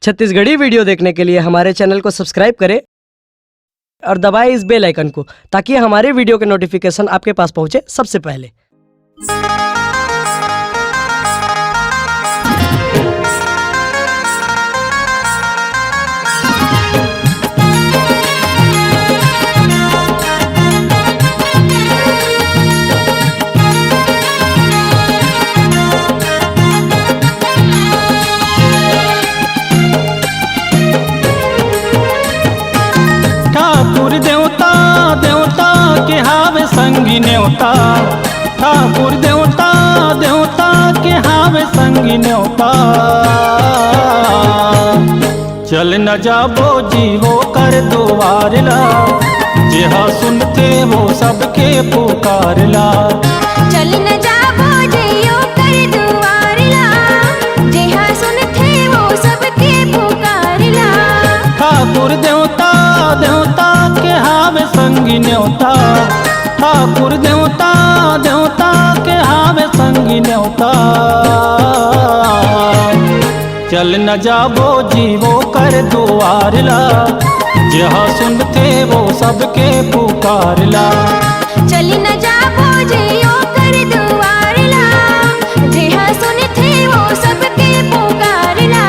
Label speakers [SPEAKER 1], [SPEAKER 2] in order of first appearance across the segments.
[SPEAKER 1] Chhattisgarhi video देखने के लिए हमारे चैनल को सब्सक्राइब करें और दबाएं इस बेल आइकन को, ताकि हमारे वीडियो के नोटिफिकेशन आपके पास पहुंचे सबसे पहले।
[SPEAKER 2] ठाकुर देवता देवता के हावे संगी न्योता, ठाकुर देवता देवता के हावे संगी न्योता। चल न जाबो जीवो कर दुआरला, जेहा सुनते वो सबके पुकारला।
[SPEAKER 3] चल न जाबो जियो कर दुआरला, जेहा सुनते वो सबके पुकारला।
[SPEAKER 2] ठाकुर देवता देवता के हावे संगी न्योता, ठाकुर देवता देवता के हावे संगी न्योता। चल न जाबो जीवो कर दुआरला, जहाँ सुनते वो सबके पुकारला।
[SPEAKER 3] चल न जाबो जियो कर दुआरला, जेहा सुनते वो सबके पुकारला।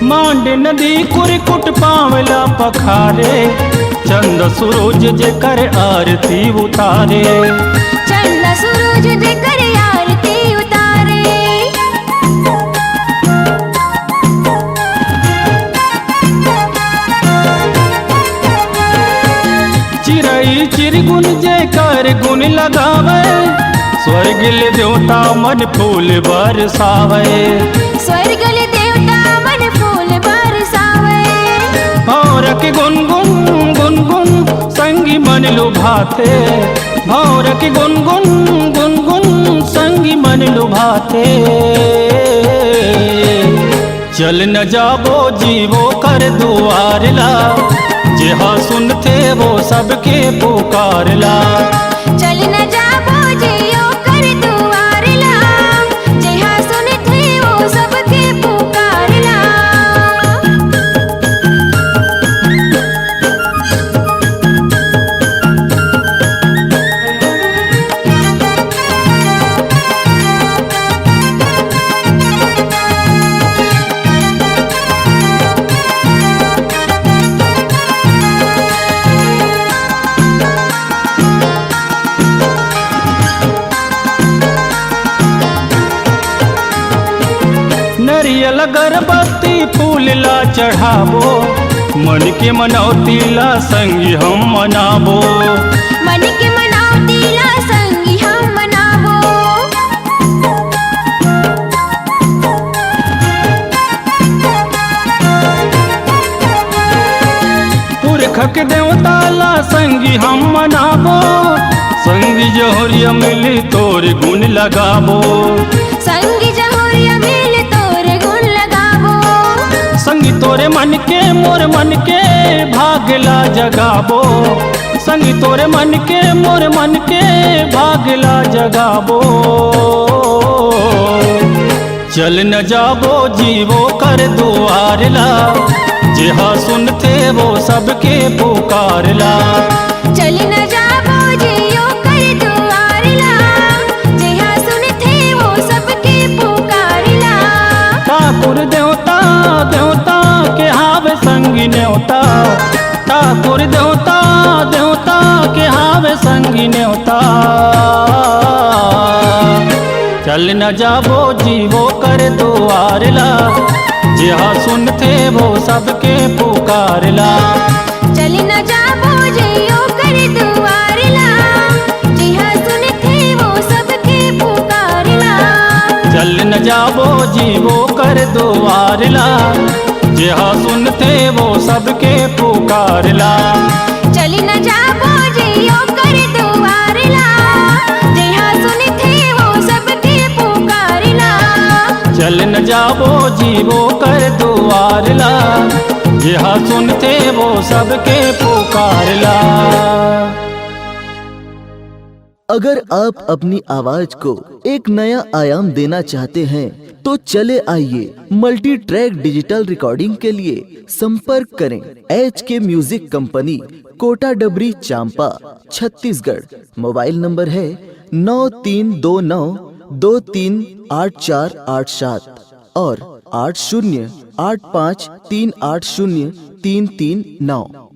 [SPEAKER 2] मांड नदी कुरकुट पावला पखारे, चंद सूरज जे कर आरती उतारे।
[SPEAKER 3] चंद सूरज जेकर आरती उतारे।
[SPEAKER 2] चिरई चिरगुन जे कर गुन लगावे, स्वर्ग ले देवता मन फूल बरसावे।
[SPEAKER 3] स्वर्ग ले देवता मन फूल बरसावे।
[SPEAKER 2] भौरक गुनगुन गुनगुन संगी मन लुभाते, भौरक गुनगुन गुनगुन संगी मन लुभाते। चल न जाबो जीवो कर दुआरला, जेहा सुनते वो सबके पुकारला।
[SPEAKER 3] चल न जाबो जियो कर दुआरला, जेहा सुनते वो सबके पुकारला।
[SPEAKER 2] नरियल अगरबत्ती फूल ला चढ़ाबो, मन के मनौती ला संगी हम मनाबो।
[SPEAKER 3] मन के मनौती ला संगी हम मनाबो।
[SPEAKER 2] पुरख के देवता ला संगी हम मनाबो, संगी जोहरिया मिली तोर गुण लगाबो।
[SPEAKER 3] संगी जहोरिया मिल तोरे गुण लगाबो।
[SPEAKER 2] संगी तोरे मन के मोर मन के भागला जगाबो, संगी तोरे मन के मोर मन के भागला जगाबो। चल न जाबो जीवो कर दुआरला, जेहा सुनते वो सबके पुकारला।
[SPEAKER 3] चल न जाबो जियो कर दुआरला, जेहा सुनते वो सबके पुकारला।
[SPEAKER 2] ठाकुर देवता देवता के हावे संगी न्योता, ठाकुर देवता देवता के हावे संगी न्योता। चल न जाबो जीवो कर दुआरला, जेहा सुनते वो सबके पुकारला।
[SPEAKER 3] चल न जाबो जियो कर दुआरला, जेहा सुनते वो सबके पुकारला।
[SPEAKER 2] चल न जाबो जीवो कर दुआरला, जहाँ सुनते वो सबके पुकारला।
[SPEAKER 3] चली न जाबो जियो कर दुआरला, जहाँ सुनते वो सबके पुकारला।
[SPEAKER 2] चल न जाबो जीवो कर दुआरला, जहाँ सुनते वो सबके पुकारला।
[SPEAKER 4] अगर आप अपनी आवाज को एक नया आयाम देना चाहते हैं तो चले आइए मल्टी ट्रैक डिजिटल रिकॉर्डिंग के लिए संपर्क करें HK म्यूजिक कंपनी, कोटा डबरी, चांपा, छत्तीसगढ़। मोबाइल नंबर है 9329238487 और 8085380339।